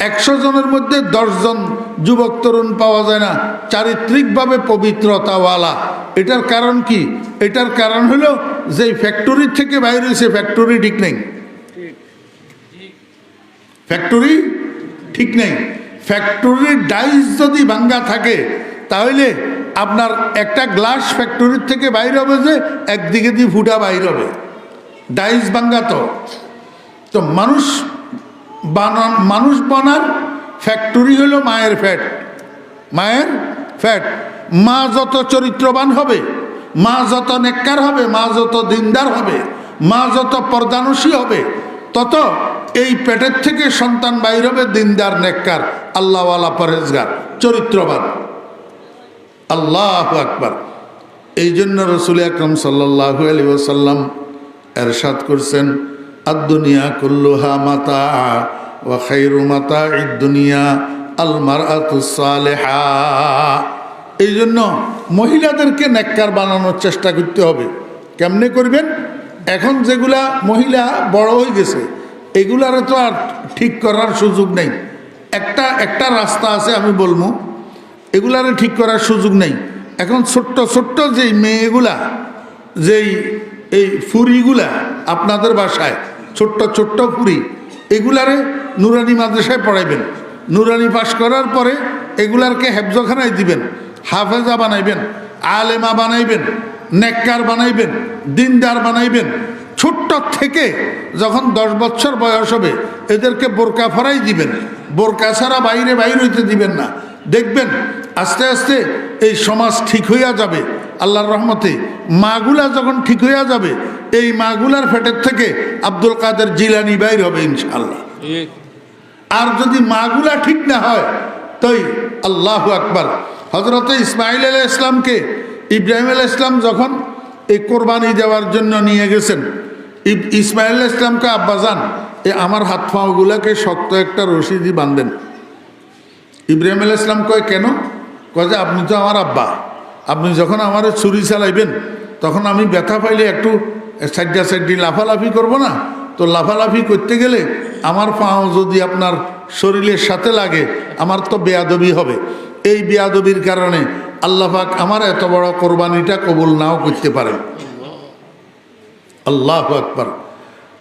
100 জনের মধ্যে 10 জন যুবক তরুণ পাওয়া যায় না চারিত্রিকভাবে পবিত্রতাওয়ালা। এটার কারণ কি? এটার কারণ হলো যে ফ্যাক্টরি থেকে বাইরে হয়েছে, ফ্যাক্টরি ঠিক নেই, ফ্যাক্টরি ঠিক নেই। ফ্যাক্টরির ডাইস যদি ভাঙ্গা থাকে তাহলে আপনার একটা গ্লাস ফ্যাক্টরির থেকে বাইরে হবে যে একদিকে দিয়ে ফুটা বাইর হবে, ডাইস ভাঙ্গা। তো মানুষ বানার ফ্যাক্টরি হলো মায়ের ফ্যাট, মায়ের ফ্যাট। মা যত চরিত্রবান হবে, মা যত নেককার হবে, মা যত দিনদার হবে, মা যত পর্দানসী হবে, তত এই পেটের থেকে সন্তান বাইর হবে দিনদার, নেককার, আল্লাহওয়ালা, পরেজগার, চরিত্রবান। আল্লাহু আকবার। এই জন্য রাসূল আকরাম সাল্লাল্লাহু আলাইহি ওয়াসাল্লাম ইরশাদ করছেন, আদ-দুনিয়া কুল্লুহা মাতা ওয়া খায়রু মাতা'id দুনিয়া আল মারআতুস সালিহা। এই জন্য মহিলাদেরকে নেককার বানানোর চেষ্টা করতে হবে। কেমনে করবেন? এখন যেগুলা মহিলা বড় হয়ে গেছে এগুলার তো আর ঠিক করার সুযোগ নেই। একটা রাস্তা আছে, আমি বলবো, এগুলার ঠিক করার সুযোগ নেই। এখন ছোট্ট ছোট্ট যেই মেয়েগুলা, যেই এই ফুরিগুলা আপনাদের বাসায় ছোট্ট ছোট্ট ফুরি, এগুলারে নুরানি মাদ্রাসায় পড়াইবেন। নুরানি পাশ করার পরে এগুলারকে হেফজখানায় দিবেন, হাফেজা বানাইবেন, আলেমা বানাইবেন, নেককার বানাইবেন, দিনদার বানাইবেন। ছোট্ট থেকে যখন 10 বছর বয়স হবে এদেরকে বোরকা ফরাই দিবেন, বোরকা ছাড়া বাইরে হইতে দিবেন না। দেখবেন আস্তে আস্তে এই সমাজ ঠিক হইয়া যাবে আল্লাহর রহমতে। মাগুলা যখন ঠিক হইয়া যাবে, এই মাগুলার পেটের থেকে আব্দুল কাদের জিলানী বাইর হবে ইনশাআল্লাহ। আর যদি মাগুলা ঠিক না হয় তাই আল্লাহু আকবার। হযরতে ইসমাঈল আলাইহিস ইসলামকে ইব্রাহিম আলাইহিস ইসলাম যখন এই কোরবানি দেওয়ার জন্য নিয়ে গেছেন, ইসমাঈল আলাইহিস ইসলামকে, আব্বাজান আমার হাত পাগুলাকে শক্ত একটা রশি দিয়ে বাঁধেন। ইব্রাহিম আলাইহিস ইসলাম কয়, কেন? কয় যে আপনি তো আমার আব্বা, আপনি যখন আমার ছুরি চালাইবেন তখন আমি ব্যথা পাইলে একটু সাইডি লাফালাফি করব না, তো লাফালাফি করতে গেলে আমার পাও যদি আপনার শরীরের সাথে লাগে আমার তো বেয়াদবি হবে। এই বেয়াদবির কারণে আল্লাহ পাক আমার এত বড় কোরবানিটা কবুল নাও করতে পারেন। আল্লাহু আকবার।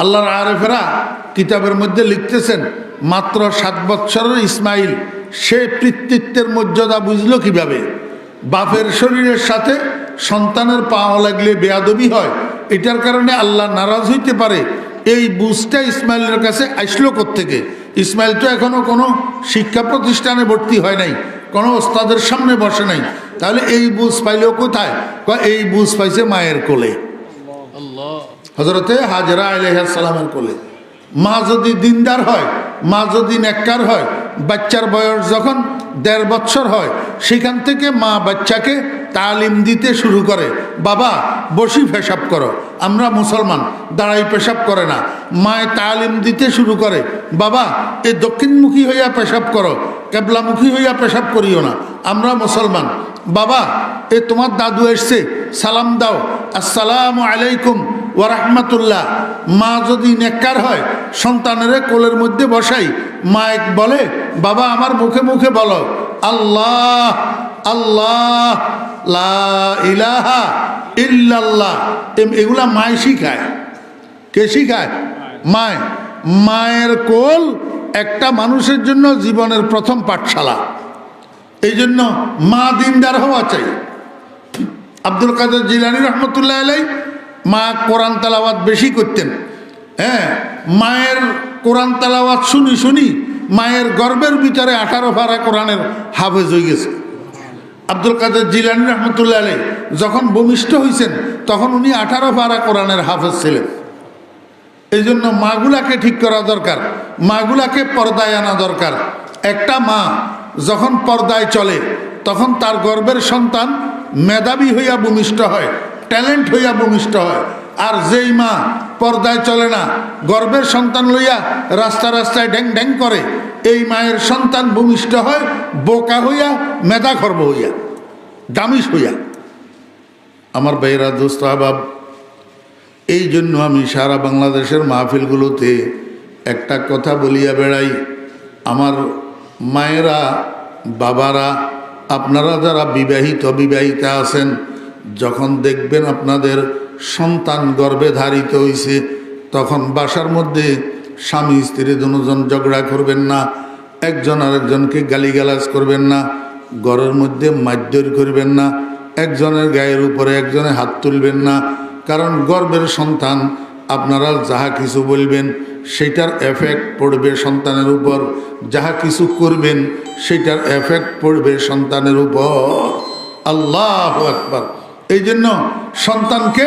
আল্লাহর আরেফেরা কিতাবের মধ্যে লিখতেছেন, মাত্র 7 বৎসরের ইসমাইল সে পিতৃত্বের মর্যাদা বুঝলো কিভাবে? বাপের শরীরের সাথে সন্তানের পাও লাগলে বেয়াদবি হয়, এটার কারণে আল্লাহ নারাজ হইতে পারে। এই বুঝটা ইসমাইলের কাছে আসলো কোত্থেকে? ইসমাইল তো এখনো কোনো শিক্ষা প্রতিষ্ঠানে ভর্তি হয় নাই, কোনো ওস্তাদের সামনে বসে নাই, তাহলে এই বুঝ পাইল কোথায়? এই বুঝ পাইছে মায়ের কোলে, হযরতে হাজরা আলাইহিস সালামের কোলে। মা যদি দিনদার হয়, মা যদি নেককার হয়, বাচ্চার বয়স যখন 1.5 বছর হয় সেখান থেকে মা বাচ্চাকে তালিম দিতে শুরু করে, বাবা বসি পেশাব করো। আমরা মুসলমান, দাঁড়াই পেশাব করে না। মায় তালিম দিতে শুরু করে, বাবা এ দক্ষিণমুখী হইয়া পেশাব করো, কেবলামুখী হইয়া পেশাব করিও না। আমরা মুসলমান, বাবা এ তোমার দাদু এসছে, সালাম দাও, আসসালামু আলাইকুম ওয়া রাহমাতুল্লাহ। মা যদি নেককার হয় সন্তানের কোলের মধ্যে বসাই, মা এক বলে, বাবা আমার মুখে মুখে বলো আল্লাহ আল্লাহ লা ইলাহা ইল্লাল্লাহ। এগুলা মায় শিখায়। কে শিখায়? মায়। মায়ের কোল একটা মানুষের জন্য জীবনের প্রথম পাঠশালা। এই জন্য মা দিনদার হওয়া চাই। আব্দুল কাদের জিলানী রহমতুল্লাহ আলাইহি মা কোরআন তেলাওয়াত বেশি করতেন। মায়ের কোরআন তেলাওয়াত শুনি শুনি মায়ের গর্বের ভিতরে 18 পারা কোরআনের হাফেজ হয়ে গেছে। আব্দুল কাদের জিলানী রহমতুল্লাহ আলাইহি যখন ভূমিষ্ঠ হয়েছেন তখন উনি 18 পারা কোরআনের হাফেজ ছিলেন। এই জন্য মাগুলাকে ঠিক করা দরকার, মাগুলাকে পর্দায় আনা দরকার। একটা মা যখন পর্দায় চলে তখন তার গর্ভের সন্তান মেধাবী হইয়া ভূমিষ্ঠ হয়, ট্যালেন্ট হইয়া ভূমিষ্ঠ হয়। আর যেই মা পর্দায় চলে না, গর্ভের সন্তান লইয়া রাস্তা রাস্তায় ড্যাং ড্যাং করে, এই মায়ের সন্তান ভূমিষ্ঠ হয় বোকা হইয়া, মেধা খর্ব হইয়া, দামিস হইয়া। আমার ভাইয়েরা, দোস্ত আহবাব, এই জন্য আমি সারা বাংলাদেশের মাহফিলগুলোতে একটা কথা বলিয়া বেড়াই, আমার মায়েরা, বাবারা, আপনারা যারা বিবাহিত বিবাহিতা আছেন, যখন দেখবেন আপনাদের সন্তান গর্ভে ধারিত হইছে, তখন বাসার মধ্যে স্বামী স্ত্রী দুজন ঝগড়া করবেন না, একজন আরেকজনকে গালিগালাজ করবেন না, ঘরের মধ্যে মারধর করবেন না, একজনের গায়ের উপরে একজনে হাত তুলবেন না। কারণ গর্ভের সন্তান, আপনারা যাহা কিছু বলবেন সেটার এফেক্ট পড়বে সন্তানের উপর, যাহা কিছু করবেন সেটার এফেক্ট পড়বে সন্তানের উপর। আল্লাহু আকবার। এই জন্য সন্তানকে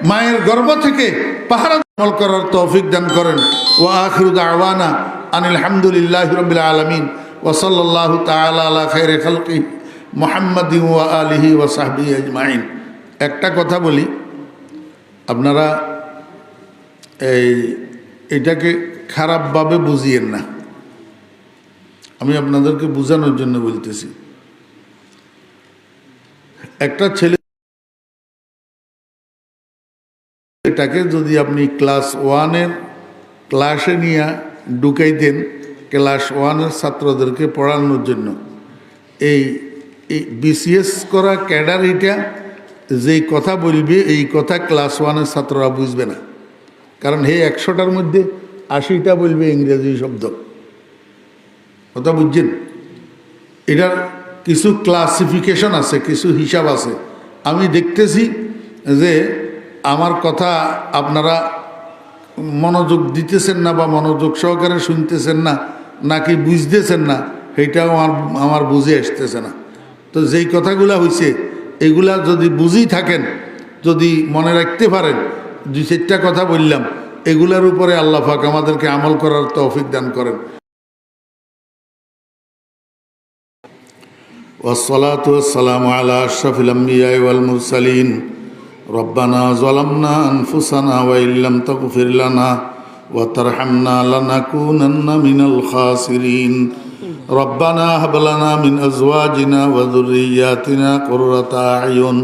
মায়ের গর্ভ থেকে পাহারা আমল করার তৌফিক দান করেন। ওয়া আখিরু দাওয়ানা আনিল হামদুলিল্লাহি রাব্বিল আলামিন ওয়া সাল্লাল্লাহু তাআলা আলা খায়রি খালকি মুহাম্মাদিন ওয়া আলিহি ওয়া সাহবিহি আজমাইন। একটা কথা বলি, আপনারা এটাকে খারাপভাবে বুঝিয়েন না, আমি আপনাদেরকে বোঝানোর জন্য বলতেছি। একটা ছেলে, এটাকে যদি আপনি ক্লাস 1-এর ক্লাসে নিয়ে ঢুকাই দেন, ক্লাস 1-এর ছাত্রদেরকে পড়ানোর জন্য, এই বিসিএস করা ক্যাডার, এটা যেই কথা বলবে এই কথা ক্লাস 1-এর ছাত্ররা বুঝবে না। কারণ হে 100টার মধ্যে 80টা বলবে ইংরেজি শব্দ। কথা বুঝছেন? এটার কিছু ক্লাসিফিকেশন আছে, কিছু হিসাব আছে। আমি দেখতেছি যে আমার কথা আপনারা মনোযোগ দিতেছেন না, বা মনোযোগ সহকারে শুনতেছেন না, নাকি বুঝতেছেন না, সেইটাও আমার বুঝে আসতেছে না। তো যেই কথাগুলা হয়েছে এগুলা যদি বুঝেই থাকেন, যদি মনে রাখতে পারেন, 2-4টা কথা বললাম, এগুলার উপরে আল্লাহ পাক আমাদেরকে আমল করার তৌফিক দান করেন। ওয়াসসালাতু ওয়াসসালামু আলা আশরাফিল আমবিয়া ওয়াল মুরসালিন। রব্বানা যালামনা আনফুসানা ওয়া ইল্লাম তাগফির লানা ওয়া তারহামনা লানাকুনান্না মিনাল খাসিরিন। রব্বানা হাব লানা মিন আজওয়াজিনা ওয়া যুররিয়্যাতিনা কুররাতা আ'য়ুন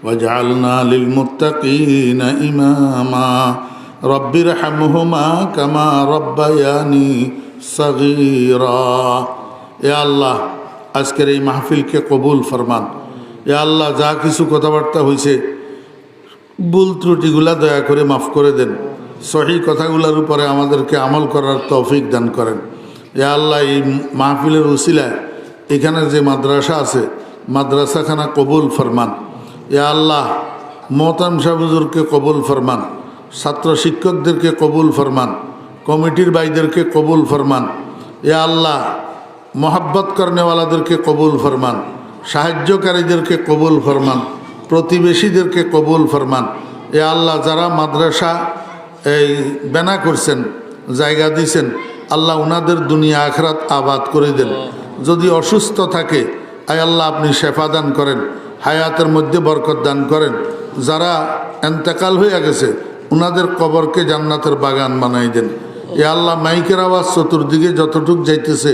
ওয়াজআলনা লিল মুত্তাকিনা ইমামা। রব্বিরহামহুমা কামা রব্বায়ানি সগীরা। এ আল্লাহ, আজকের এই মাহফিলকে কবুল ফরমান। এ আল্লাহ, যা কিছু কথাবার্তা হয়েছে ভুল ত্রুটিগুলা দয়া করে মাফ করে দেন। সহি কথাগুলোর উপরে আমাদেরকে আমল করার তৌফিক দান করেন। এ আল্লাহ, এই মাহফিলের উসিলায় এখানে যে মাদ্রাসা আছে, মাদ্রাসাখানা কবুল ফরমান। এ আল্লাহ, মোহতারাম শাহ হুজুরকে কবুল ফরমান, ছাত্র শিক্ষকদেরকে কবুল ফরমান, কমিটির ভাইদেরকে কবুল ফরমান। এ আল্লাহ, মোহাব্বত করনেওয়ালাদেরকে কবুল ফরমান, সাহায্যকারীদেরকে কবুল ফরমান, প্রতিবেশীদেরকে কবুল ফরমান। এ আল্লাহ, যারা মাদ্রাসা এই বেনা করছেন, জায়গা দিয়েছেন, আল্লাহ উনাদের দুনিয়া আখরাত আবাদ করে দেন। যদি অসুস্থ থাকে, আয় আল্লাহ আপনি শেফা দান করেন, হায়াতের মধ্যে বরকত দান করেন। যারা এন্তেকাল হয়ে গেছে উনাদের কবরকে জান্নাতের বাগান বানাই দেন। এ আল্লাহ, মাইকের আওয়াজ চতুর্দিকে যতটুক যাইতেছে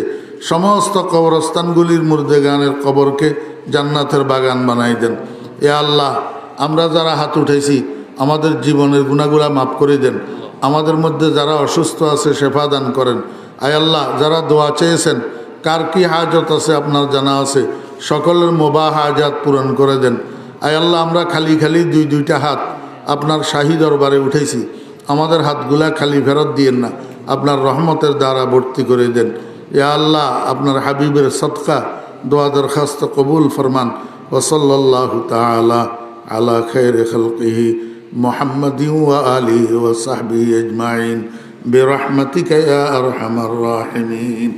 সমস্ত কবরস্থানগুলির মুর্দেগানের কবরকে জান্নাতের বাগান বানাই দেন। এ আল্লাহ, আমরা যারা হাত উঠাইছি আমাদের জীবনের গুনাহগুলা মাফ করে দেন। আমাদের মধ্যে যারা অসুস্থ আছে শেফা দান করেন। আয় আল্লাহ, যারা দোয়া চেয়েছেন, কার কি হাজত আছে আপনার জানা আছে, সকলের মোবাহ হাজাত পূরণ করে দেন। আয় আল্লাহ, আমরা খালি খালি 2-2টা হাত আপনার শাহী দরবারে উঠেছি, আমাদের হাতগুলা খালি ফেরত দিয়েন না, আপনার রহমতের দ্বারা ভর্তি করে দেন। ইয়া আল্লাহ, আপনার হাবিবের সদকা দোয়া দরখাস্ত কবুল ফরমান। ওয়া সাল্লাল্লাহু তাআলা আলা খায়রি খালকিহি মুহাম্মাদিন ওয়া আলিহি ওয়া সাহবিহি আজমাইন বিরহমাতিকা ইয়া আরহামার রাহিমিন।